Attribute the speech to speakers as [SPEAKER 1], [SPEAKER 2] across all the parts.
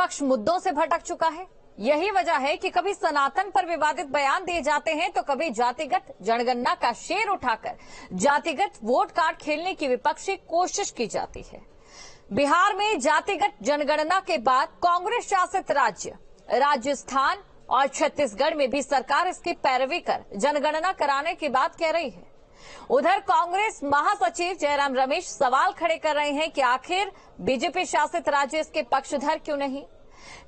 [SPEAKER 1] विपक्ष मुद्दों से भटक चुका है। यही वजह है कि कभी सनातन पर विवादित बयान दिए जाते हैं तो कभी जातिगत जनगणना का शेर उठाकर जातिगत वोट कार्ड खेलने की विपक्षी कोशिश की जाती है। बिहार में जातिगत जनगणना के बाद कांग्रेस शासित राज्य राजस्थान और छत्तीसगढ़ में भी सरकार इसकी पैरवी कर जनगणना कराने की बात कह रही है। उधर कांग्रेस महासचिव जयराम रमेश सवाल खड़े कर रहे हैं कि आखिर बीजेपी शासित राज्य इसके पक्षधर क्यों नहीं।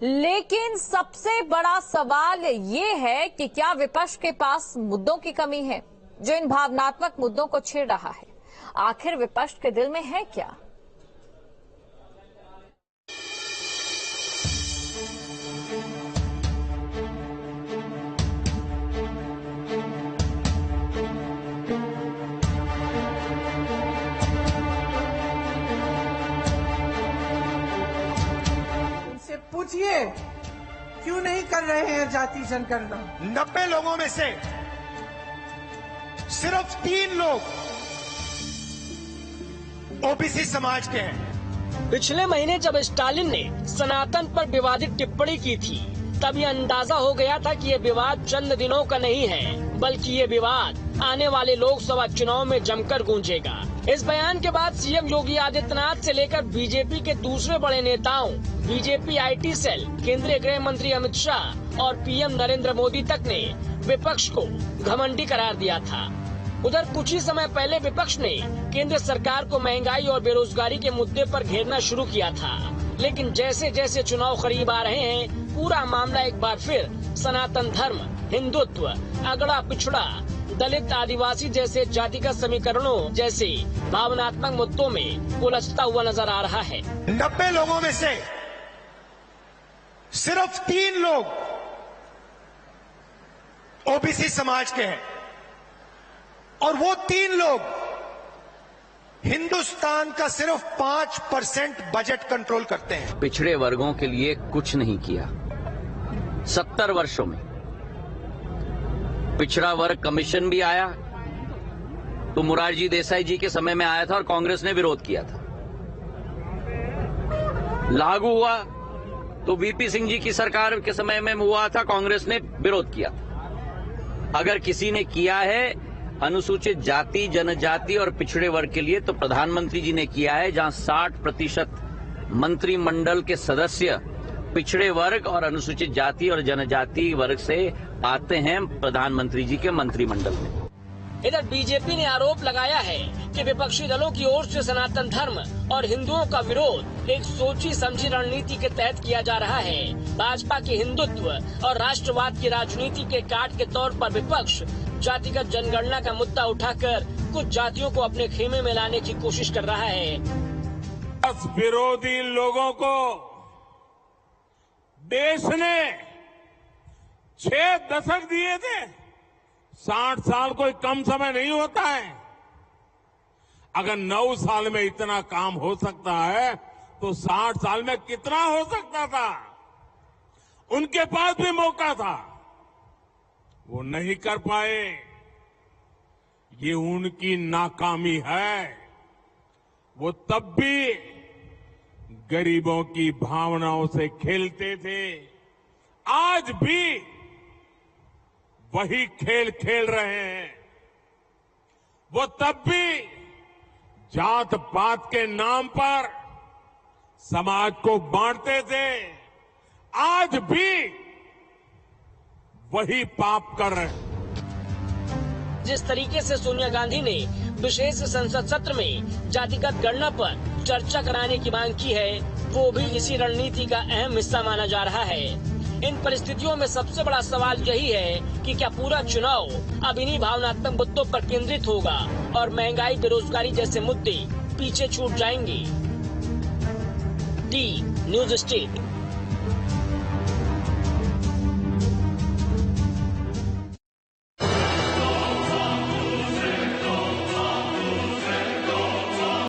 [SPEAKER 1] लेकिन सबसे बड़ा सवाल ये है कि क्या विपक्ष के पास मुद्दों की कमी है जो इन भावनात्मक मुद्दों को छेड़ रहा है। आखिर विपक्ष के दिल में है क्या।
[SPEAKER 2] पूछिए क्यों नहीं कर रहे हैं जाति जनगणना।
[SPEAKER 3] 90 लोगों में से सिर्फ 3 लोग ओबीसी समाज के हैं।
[SPEAKER 4] पिछले महीने जब स्टालिन ने सनातन पर विवादित टिप्पणी की थी तब ये अंदाजा हो गया था कि ये विवाद चंद दिनों का नहीं है, बल्कि ये विवाद आने वाले लोकसभा चुनाव में जमकर गूंजेगा। इस बयान के बाद सीएम योगी आदित्यनाथ से लेकर बीजेपी के दूसरे बड़े नेताओं, बीजेपी आईटी सेल, केंद्रीय गृह मंत्री अमित शाह और पीएम नरेंद्र मोदी तक ने विपक्ष को घमंडी करार दिया था। उधर कुछ ही समय पहले विपक्ष ने केंद्र सरकार को महंगाई और बेरोजगारी के मुद्दे पर घेरना शुरू किया था, लेकिन जैसे जैसे चुनाव करीब आ रहे हैं पूरा मामला एक बार फिर सनातन धर्म, हिंदुत्व, अगड़ा पिछड़ा, दलित, आदिवासी जैसे जातिगत समीकरणों जैसे भावनात्मक मुद्दों में उलझता हुआ नजर आ रहा है।
[SPEAKER 3] 90 लोगों में से सिर्फ 3 लोग ओबीसी समाज के हैं और वो 3 लोग हिंदुस्तान का सिर्फ 5% बजट कंट्रोल करते हैं।
[SPEAKER 5] पिछड़े वर्गों के लिए कुछ नहीं किया 70 वर्षों में। पिछड़ा वर्ग कमीशन भी आया तो मोरारजी देसाई जी के समय में आया था और कांग्रेस ने विरोध किया था। लागू हुआ तो वीपी सिंह जी की सरकार के समय में हुआ था, कांग्रेस ने विरोध किया था। अगर किसी ने किया है अनुसूचित जाति, जनजाति और पिछड़े वर्ग के लिए तो प्रधानमंत्री जी ने किया है, जहां 60% मंत्रिमंडल के सदस्य पिछड़े वर्ग और अनुसूचित जाति और जनजाति वर्ग से आते हैं प्रधानमंत्री जी के मंत्रिमंडल में।
[SPEAKER 4] इधर बीजेपी ने आरोप लगाया है कि विपक्षी दलों की ओर से सनातन धर्म और हिंदुओं का विरोध एक सोची समझी रणनीति के तहत किया जा रहा है। भाजपा के हिंदुत्व और राष्ट्रवाद की राजनीति के काट के तौर पर विपक्ष जातिगत जनगणना का मुद्दा उठाकर कुछ जातियों को अपने खेमे में लाने की कोशिश कर रहा है।
[SPEAKER 6] विरोधी लोगों को देश ने 6 दशक दिए थे। 60 साल कोई कम समय नहीं होता है। अगर 9 साल में इतना काम हो सकता है तो 60 साल में कितना हो सकता था। उनके पास भी मौका था, वो नहीं कर पाए। ये उनकी नाकामी है। वो तब भी गरीबों की भावनाओं से खेलते थे, आज भी वही खेल खेल रहे हैं। वो तब भी जात पात के नाम पर समाज को बांटते थे, आज भी वही पाप कर रहे हैं।
[SPEAKER 4] जिस तरीके से सोनिया गांधी ने विशेष संसद सत्र में जातिगत गणना पर चर्चा कराने की मांग की है, वो भी इसी रणनीति का अहम हिस्सा माना जा रहा है। इन परिस्थितियों में सबसे बड़ा सवाल यही है कि क्या पूरा चुनाव अब इन्हीं भावनात्मक मुद्दों पर केंद्रित होगा और महंगाई, बेरोजगारी जैसे मुद्दे पीछे छूट जाएंगे। D news state.